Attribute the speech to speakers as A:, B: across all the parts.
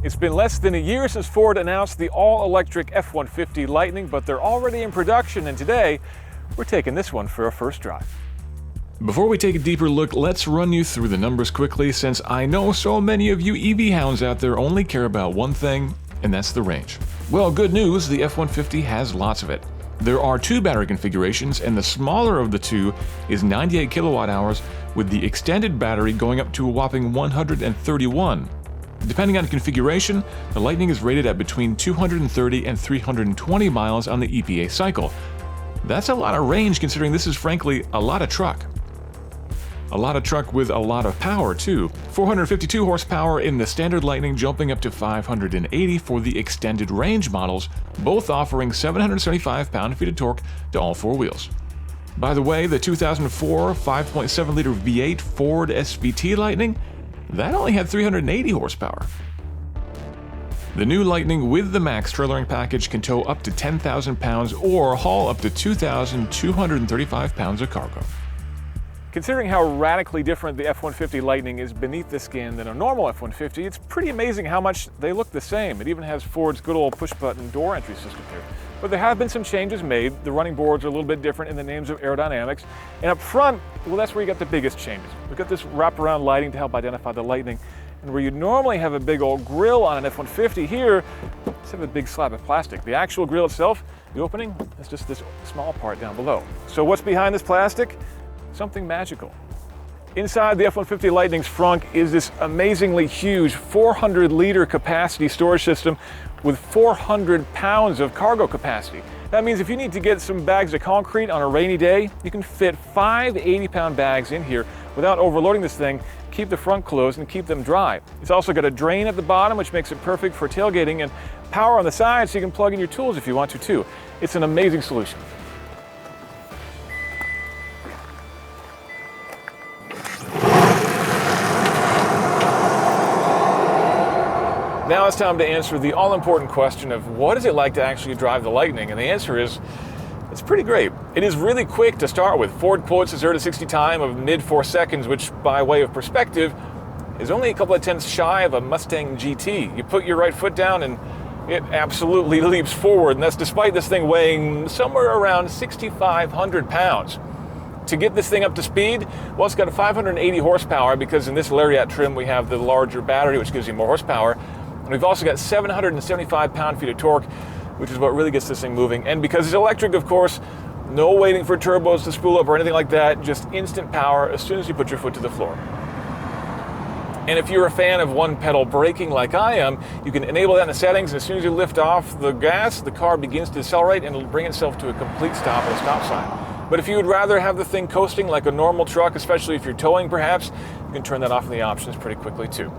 A: It's been less than a year since Ford announced the all-electric F-150 Lightning, but they're already in production, and today we're taking this one for a first drive. Before we take a deeper look, let's run you through the numbers quickly, since I know so many of you EV hounds out there only care about one thing, and that's the range. Well, good news, the F-150 has lots of it. There are two battery configurations, and the smaller of the two is 98 kilowatt hours, with the extended battery going up to a whopping 131. Depending on configuration, the Lightning is rated at between 230 and 320 miles on the EPA cycle. That's a lot of range, considering this is frankly a lot of truck. A lot of truck with a lot of power too. 452 horsepower in the standard Lightning, jumping up to 580 for the extended range models, both offering 775 pound-feet of torque to all four wheels. By the way, the 2004 5.7-liter V8 Ford SVT Lightning, that only had 380 horsepower. The new Lightning with the Max trailering package can tow up to 10,000 pounds or haul up to 2,235 pounds of cargo. Considering how radically different the F-150 Lightning is beneath the skin than a normal F-150, it's pretty amazing how much they look the same. It even has Ford's good old push-button door entry system here. But there have been some changes made. The running boards are a little bit different in the names of aerodynamics. And up front, well, that's where you got the biggest changes. We've got this wraparound lighting to help identify the Lightning. And where you normally have a big old grille on an F-150, here, let's have a big slab of plastic. The actual grille itself, the opening, is just this small part down below. So what's behind this plastic? Something magical. Inside the F-150 Lightning's front is this amazingly huge 400-liter capacity storage system with 400 pounds of cargo capacity. That means if you need to get some bags of concrete on a rainy day, you can fit 5 80-pound bags in here without overloading this thing, keep the front closed, and keep them dry. It's also got a drain at the bottom, which makes it perfect for tailgating, and power on the side so you can plug in your tools if you want to too. It's an amazing solution. Now it's time to answer the all-important question of what is it like to actually drive the Lightning, and the answer is, it's pretty great. It is really quick to start with. Ford quotes a 0 to 60 time of mid 4 seconds, which by way of perspective is only a couple of tenths shy of a Mustang GT. You put your right foot down and it absolutely leaps forward, and that's despite this thing weighing somewhere around 6,500 pounds. To get this thing up to speed, well, it's got a 580 horsepower because in this Lariat trim we have the larger battery, which gives you more horsepower. And we've also got 775 pound-feet of torque, which is what really gets this thing moving. And because it's electric, of course, no waiting for turbos to spool up or anything like that, just instant power as soon as you put your foot to the floor. And if you're a fan of one-pedal braking like I am, you can enable that in the settings, and as soon as you lift off the gas, the car begins to accelerate and it'll bring itself to a complete stop at a stop sign. But if you would rather have the thing coasting like a normal truck, especially if you're towing perhaps, you can turn that off in the options pretty quickly too.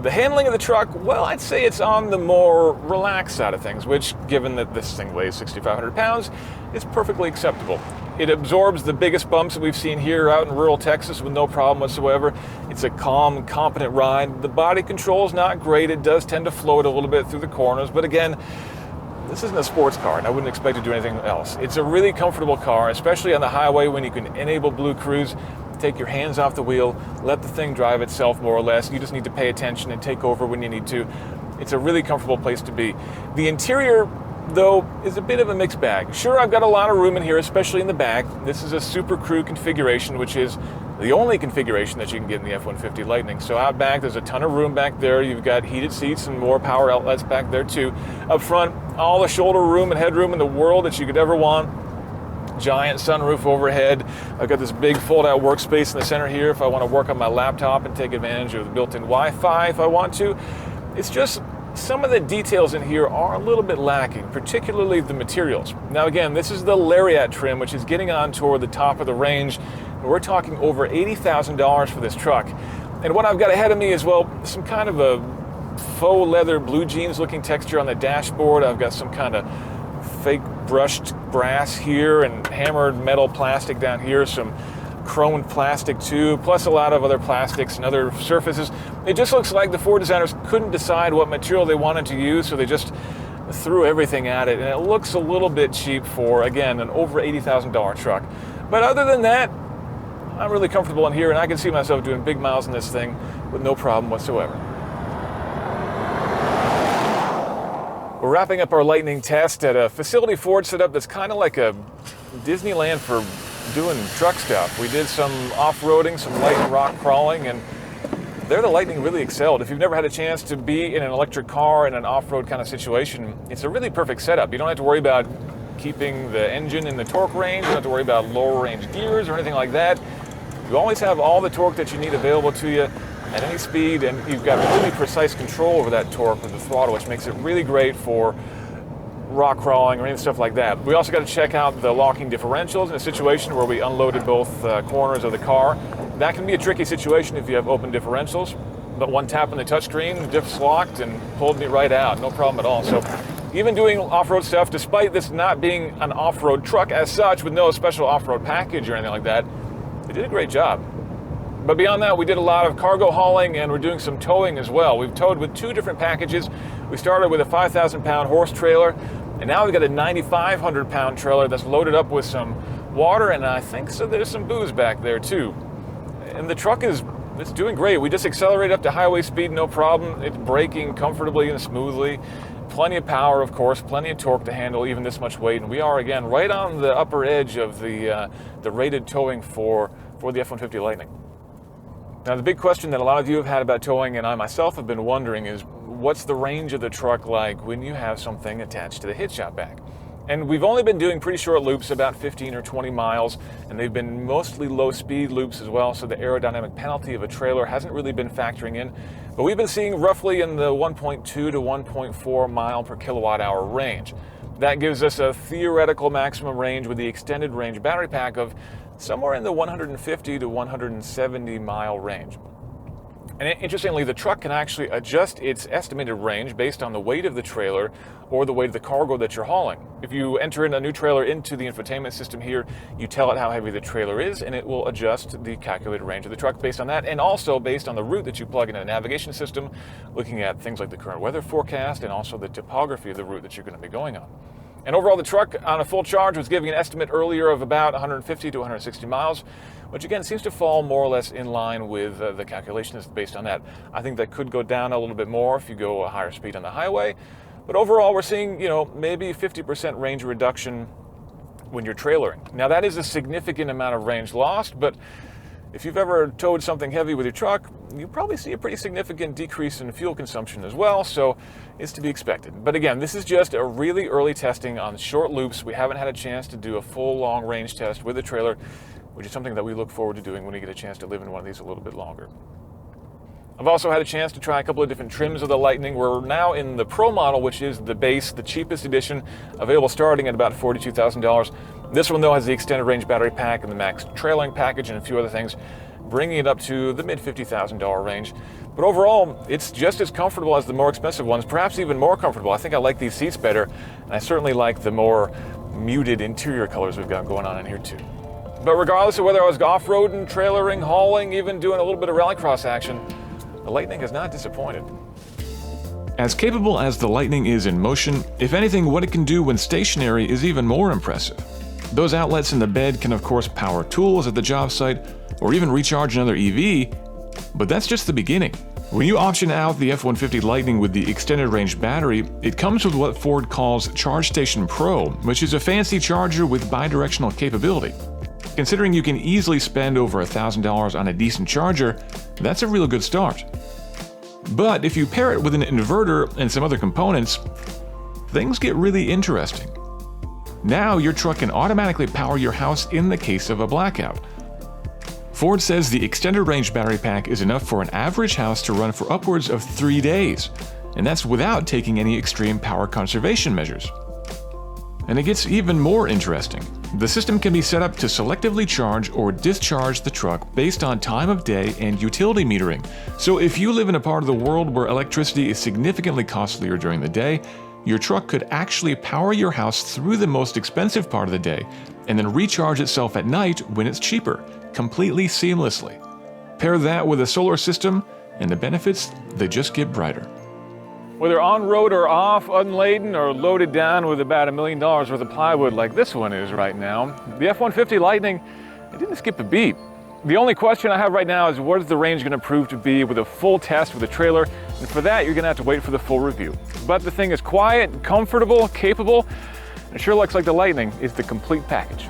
A: The handling of the truck, well, I'd say it's on the more relaxed side of things, which, given that this thing weighs 6,500 pounds, is perfectly acceptable. It absorbs the biggest bumps that we've seen here out in rural Texas with no problem whatsoever. It's a calm, competent ride. The body control is not great. It does tend to float a little bit through the corners, but again, this isn't a sports car, and I wouldn't expect to do anything else. It's a really comfortable car, especially on the highway when you can enable Blue Cruise. Take your hands off the wheel, let the thing drive itself more or less. You just need to pay attention and take over when you need to. It's a really comfortable place to be. The interior, though, is a bit of a mixed bag. Sure, I've got a lot of room in here, especially in the back. This is a Super Crew configuration, which is the only configuration that you can get in the F-150 Lightning. So out back, there's a ton of room back there. You've got heated seats and more power outlets back there too. Up front, all the shoulder room and headroom in the world that you could ever want. Giant sunroof overhead. I've got this big fold-out workspace in the center here if I want to work on my laptop and take advantage of the built-in Wi-Fi if I want to. It's just some of the details in here are a little bit lacking, particularly the materials. Now again, this is the Lariat trim, which is getting on toward the top of the range. And we're talking over $80,000 for this truck. And what I've got ahead of me is, well, some kind of a faux leather blue jeans looking texture on the dashboard. I've got some kind of fake brushed brass here and hammered metal plastic down here, some chromed plastic too, plus a lot of other plastics and other surfaces. It just looks like the Ford designers couldn't decide what material they wanted to use, so they just threw everything at it, and it looks a little bit cheap for, again, an over $80,000 truck. But other than that, I'm really comfortable in here, and I can see myself doing big miles in this thing with no problem whatsoever. We're wrapping up our Lightning test at a facility Ford set up that's kind of like a Disneyland for doing truck stuff. We did some off-roading, some light and rock crawling, and there the Lightning really excelled. If you've never had a chance to be in an electric car in an off-road kind of situation, it's a really perfect setup. You don't have to worry about keeping the engine in the torque range. You don't have to worry about lower range gears or anything like that. You always have all the torque that you need available to you at any speed, and you've got really precise control over that torque with the throttle, which makes it really great for rock crawling or any stuff like that. We also got to check out the locking differentials in a situation where we unloaded both corners of the car. That can be a tricky situation if you have open differentials, but one tap on the touchscreen, the diff's locked and pulled me right out, no problem at all. So even doing off-road stuff, despite this not being an off-road truck as such, with no special off-road package or anything like that, they did a great job. But beyond that, we did a lot of cargo hauling, and we're doing some towing as well. We've towed with two different packages. We started with a 5,000-pound horse trailer, and now we've got a 9,500-pound trailer that's loaded up with some water, and I think so there's some booze back there too. And the truck it's doing great. We just accelerated up to highway speed, no problem. It's braking comfortably and smoothly. Plenty of power, of course, plenty of torque to handle even this much weight, and we are, again, right on the upper edge of the rated towing for the F-150 Lightning. Now, the big question that a lot of you have had about towing, and I myself have been wondering, is what's the range of the truck like when you have something attached to the hitch out back? And we've only been doing pretty short loops, about 15 or 20 miles, and they've been mostly low-speed loops as well, so the aerodynamic penalty of a trailer hasn't really been factoring in. But we've been seeing roughly in the 1.2 to 1.4 mile per kilowatt hour range. That gives us a theoretical maximum range with the extended range battery pack of somewhere in the 150 to 170 mile range. And interestingly, the truck can actually adjust its estimated range based on the weight of the trailer or the weight of the cargo that you're hauling. If you enter in a new trailer into the infotainment system here, you tell it how heavy the trailer is, and it will adjust the calculated range of the truck based on that, and also based on the route that you plug in a navigation system, looking at things like the current weather forecast and also the topography of the route that you're going to be going on. And overall, the truck on a full charge was giving an estimate earlier of about 150 to 160 miles, which again seems to fall more or less in line with the calculations based on that. I think that could go down a little bit more if you go a higher speed on the highway, but overall we're seeing, maybe 50% range reduction when you're trailering. Now that is a significant amount of range lost, but if you've ever towed something heavy with your truck, you probably see a pretty significant decrease in fuel consumption as well, so it's to be expected. But again, this is just a really early testing on short loops. We haven't had a chance to do a full long range test with the trailer, which is something that we look forward to doing when we get a chance to live in one of these a little bit longer. I've also had a chance to try a couple of different trims of the Lightning. We're now in the Pro model, which is the base, the cheapest edition, available starting at about $42,000. This one, though, has the extended range battery pack and the max trailing package and a few other things, bringing it up to the mid $50,000 range. But overall, it's just as comfortable as the more expensive ones, perhaps even more comfortable. I think I like these seats better, and I certainly like the more muted interior colors we've got going on in here too. But regardless of whether I was off-roading, trailering, hauling, even doing a little bit of rallycross action, the Lightning has not disappointed. As capable as the Lightning is in motion, if anything, what it can do when stationary is even more impressive. Those outlets in the bed can of course power tools at the job site, or even recharge another EV, but that's just the beginning. When you option out the F-150 Lightning with the extended range battery, it comes with what Ford calls Charge Station Pro, which is a fancy charger with bidirectional capability. Considering you can easily spend over $1,000 on a decent charger, that's a real good start. But if you pair it with an inverter and some other components, things get really interesting. Now your truck can automatically power your house in the case of a blackout. Ford says the extended range battery pack is enough for an average house to run for upwards of 3 days, and that's without taking any extreme power conservation measures. And it gets even more interesting. The system can be set up to selectively charge or discharge the truck based on time of day and utility metering. So if you live in a part of the world where electricity is significantly costlier during the day, your truck could actually power your house through the most expensive part of the day and then recharge itself at night when it's cheaper, completely seamlessly. Pair that with a solar system, and the benefits, they just get brighter. Whether on-road or off, unladen or loaded down with about $1 million worth of plywood like this one is right now, the F-150 Lightning, it didn't skip a beat. The only question I have right now is what is the range going to prove to be with a full test with a trailer, and for that you're going to have to wait for the full review. But the thing is quiet, comfortable, capable, and it sure looks like the Lightning is the complete package.